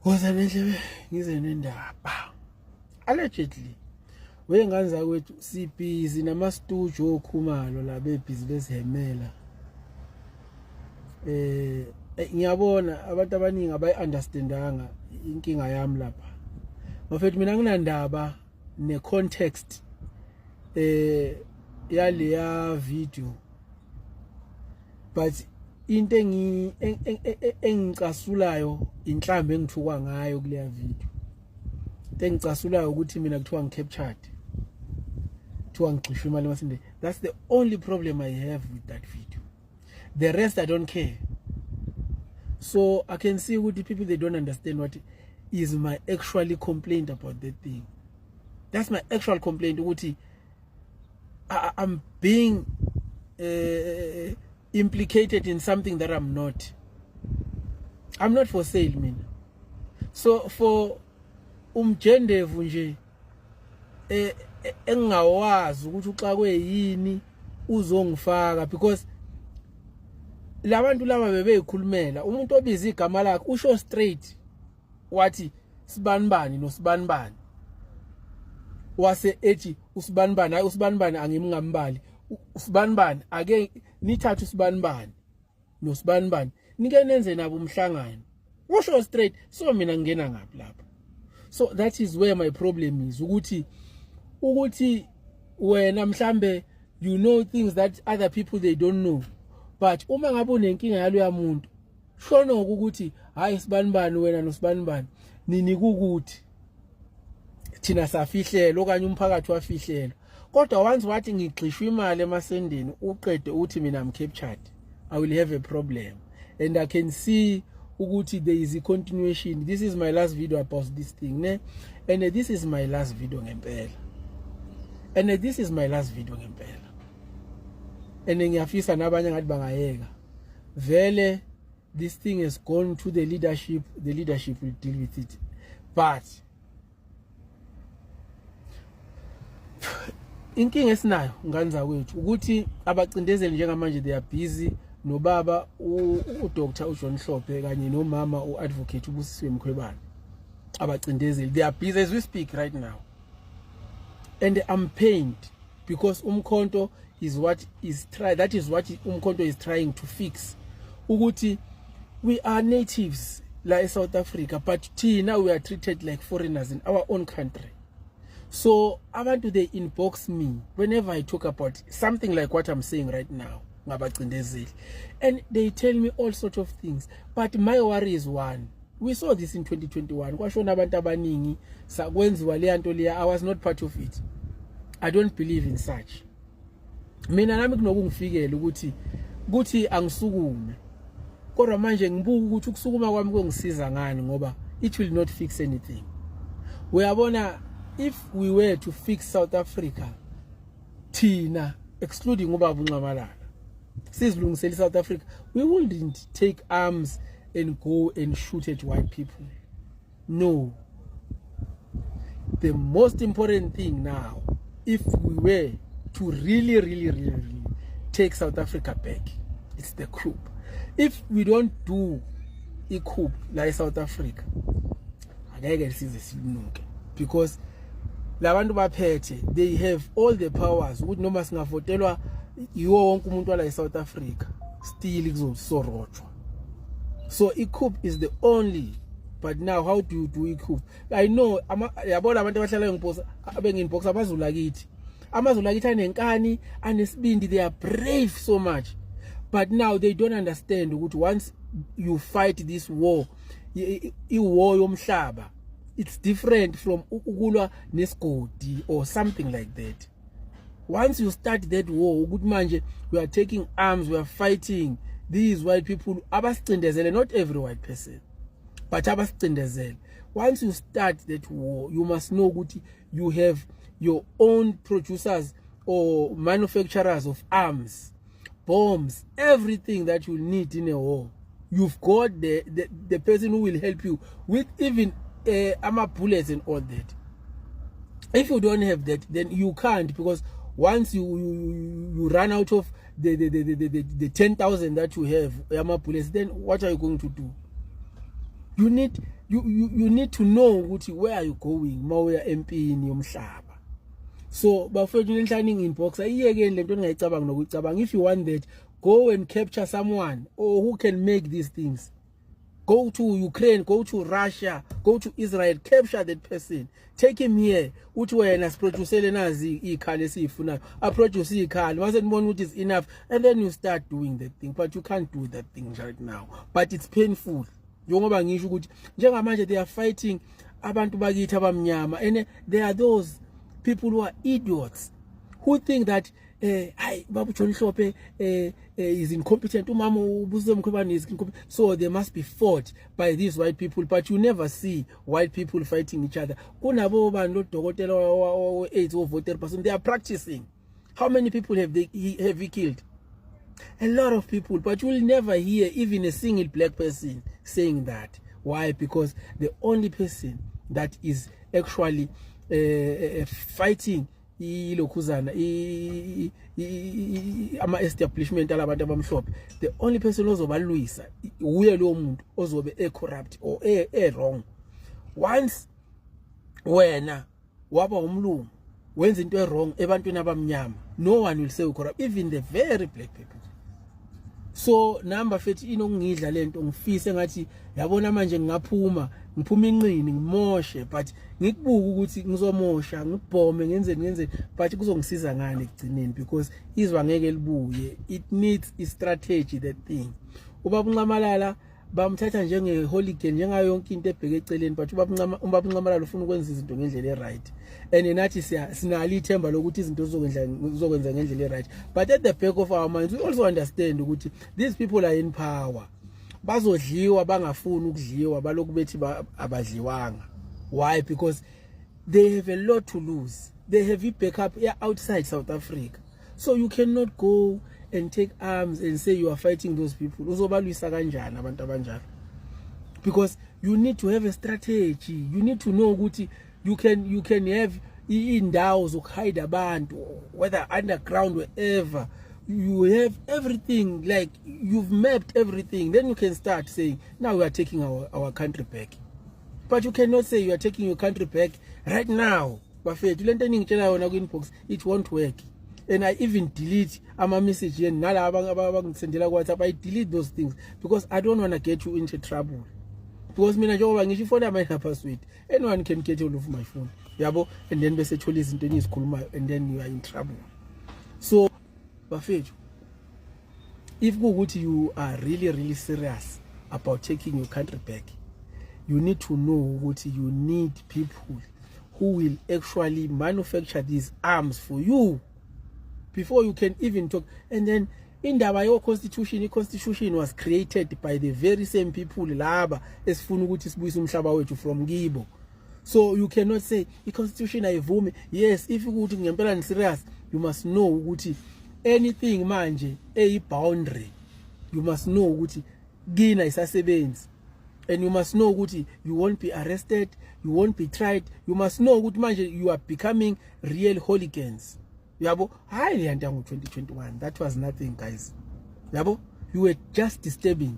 Woza nendlebe ngize nendaba. Allegedly wengane zakwethu sibhizi namastudio okhumalo la bebhizi bezihemela. Ngiyabona abantu abaningi abayi-understandanga inkinga yami lapha. Mafethu mina nginandaba ne-context yaleya video. But into engicasulayo inhlambe engithukwa ngayo kuleya video. Into engicasulayo ukuthi mina kuthiwa ngicaptured. Kuthiwa ngixishwe imali emasinde. That's the only problem I have with that video. The rest I don't care. So I can see with the people, they don't understand what is my actually complaint about that thing. That's my actual complaint. I'm being implicated in something that I'm not. I'm not for sale, man. So for umjendevu nje engawazi ukuthi uxakwe yini uzongifaka, because labantu laba bebeyikhulumela umuntu obiza igama lakhe usho straight wathi sibanibani nosibanibani, wase ethi usibanibani hayi usibanibani angimngambali usibanibani ake nithathe usibanibani nosibanibani nike nenze nabo umhlangano, usho straight. So mina ngena ngaphi lapha? So that is where my problem is, ukuthi wena mhlambe you know things that other people they don't know, but uma ngabe unenkinga yalo yamuntu shono ukuthi hayi sibanibani wena nosibanibani nini kukuthi thina safihlelo okanye umphakathi wafihlelo, kodwa once wathi ngixishwe imali emasendeni uqede uthi mina am captured, I will have a problem. And I can see ukuthi there is a continuation. This is my last video about this thing, ne? And this is my last video ngempela. And this is my last video ngempela. And ngiyafisa nabanye ngathi bangayeka. Vele this thing has gone to the leadership. The leadership will deal with it. But inkinga esinayo ngane zakwethu ukuthi abacindezeli njengamanje they are busy nobaba uDr uJohn Hlophe kanye nomama uadvocate uBusisiwe Mkhwebane. Abacindezeli they are busy as we speak right now, and I'm pained because umkhonto is what is that is what umkhonto is trying to fix. Ukuthi we are natives like South Africa, but now we are treated like foreigners in our own country. So abantu they inbox me whenever I talk about something like what I'm saying right now, and they tell me all sorts of things. But my worry is one. We saw this in 2021. Kwashona abantu abaningi sakwenziwa le nto leya. I was not part of it. I don't believe in such. Mina nami kunokungifikela ukuthi angisukume. Kodwa manje ngibuka ukuthi ukusukuma kwami kungisiza ngani ngoba it will not fix anything. Uyabona, if we were to fix South Africa, thina excluding ubaba uNcamalala, sizilungisele South Africa, we wouldn't take arms and go and shoot at white people. No. The most important thing now, if we were to really take South Africa back, it's the coup. If we don't do a coup like South Africa, because labantu baphethe, they have all the powers ukuthi noma singavotelwa yiwo wonke umuntu wala eSouth Africa still kuzosorotshwa. So a coup is the only. But now how do you do a coup? I know yabona abantu abahlala nginbox amazulu akithi. Amazulu akithi anenkani anesibindi, they are brave so much. But now they don't understand ukuthi once you fight this war, i-war yomhlaba, it's different from ukulwa nesigodi or something like that. Once you start that war, ukuthi manje we are taking arms, we are fighting these white people, abasicindezele, not every white person, but abasicindezele. Once you start that war, you must know ukuthi you have your own producers or manufacturers of arms, bombs, everything that you need in a war. You've got the person who will help you with even armor bullets and all that. If you don't have that, then you can't, because once you run out of the 10,000 that you have armor bullets, then what are you going to do? You need you need to know ukuthi where are you going mawuya empini yomhlaba. So bafethu nenhlaningi inbox ayiyekeni lento engayicabanga nokucabanga. If you want that, go and capture someone or who can make these things. Go to Ukraine, go to Russia, go to Israel, capture that person. Take him here. Uthi wena siproducele nazi ikhali esifunayo. Aproduce ikhali. Mase nibona ukuthi is enough, and then you start doing that thing. But you can't do that thing right now. But it's painful. Njengoba ngisho ukuthi njengamanje they are fighting abantu bakithi abamnyama, and there are those people who are idiots who think that hayi babu John Mhlophe is incompetent, umama uBusisiwe Mkhwebane is incompetent, so they must be fought by these white people. But you never see white people fighting each other. Kunabo bantu dokotela o-AIDS o-voter person, they are practicing. How many people have he killed? A lot of people, but you will never hear even a single black person saying that. Why? Because the only person that is actually fighting ilokhuzana ama establishment alabantu abamhlophe, the only person ozobalwisa uye lo muntu ozobe corrupt or wrong. Once wena waba umlungu wenza into wrong ebantwini abamnyama, no one will say corrupt, even the very black people. So namba fethi inokungidla lento ngifise ngathi yabona manje ngiphuma inqini ngimoshe, but ngikubuka ukuthi ngizomosha ngibhome ngenzeni, but kuzongisiza ngani ekugcineni, because izwa ngeke libuye. It needs a strategy, that thing. Ubaba Ncamalala bamthatha njenge hooligan njengayo yonke into ebheke eceleni, but ubaba Ncamalala ufuna ukwenza izinto ngendlela right, and nathi sinalo ithemba lokuthi izinto zizokwenza ngendlela right. But at the back of our minds we also understand ukuthi these people are in power, bazodliwa bangafuni ukudliwa baloku bethi abadliwanga. Why? Because they have a lot to lose. They have a backup outside South Africa, so you cannot go and take arms and say you are fighting those people. Uzobalwisa kanjani abantu abanjalo? Because you need to have a strategy. You need to know ukuthi you can have indawo zokuhide abantu, whether underground, wherever. You have everything, like you've mapped everything. Then you can start saying, now we are taking our country back. But you cannot say you are taking your country back right now. Bafethu lento engitshela yona ku-inbox, it won't work. And I even delete my message here. I delete those things because I don't want to get you into trouble. Because mina njengoba ngisho ifone yami password, anyone can get hold of my phone. Yabo, and then bese thola izinto engizikhulumayo, and then you are in trouble. So bafethu, if you are really serious about taking your country back, you need to know what you need people who will actually manufacture these arms for you before you can even talk. And then in the constitution was created by the very same people laba esifuna ukuthi sibuyise umhlaba wethu from kibo. So you cannot say the constitution ayivumi. Yes, if ukuthi ngempela ni serious, you must know ukuthi anything manje boundary, you must know ukuthi gina isasebenzi. And you must know ukuthi you won't be arrested, you won't be tried. You must know ukuthi manje you are becoming real hooligans. Yabo, highly under 2021. That was nothing, guys. Yabo, you were just disturbing.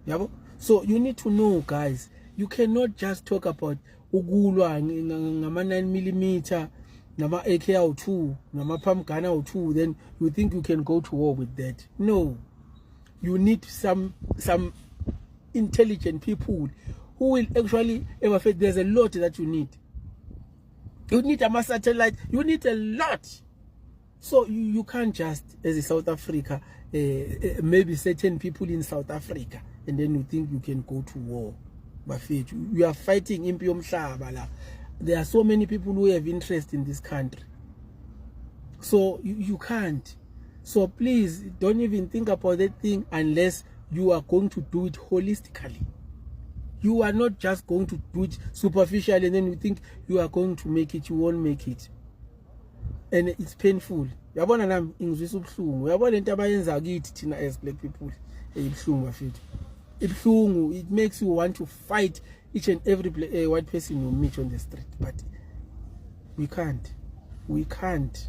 Yabo, so you need to know, guys. You cannot just talk about ugulwa ngama 9mm, nama AK-2, nama pump gun 2. Then you think you can go to war with that? No, you need some intelligent people who will actually evaluate. There's a lot that you need. You need a satellite. You need a lot. So you can't just, as a South Africa, maybe certain people in South Africa, and then you think you can go to war. But you are fighting Impium Shabala. There are so many people who have interest in this country. So you can't. So please don't even think about that thing unless you are going to do it holistically. You are not just going to do it superficially and then you think you are going to make it. You won't make it. And it's painful. Yabona nami ingizwisa ubuhlungu. Yabona into abayenza kithi thina as black people. Ibuhlungu bafethu. Ibuhlungu. It makes you want to fight each and every white person you meet on the street. But we can't. We can't.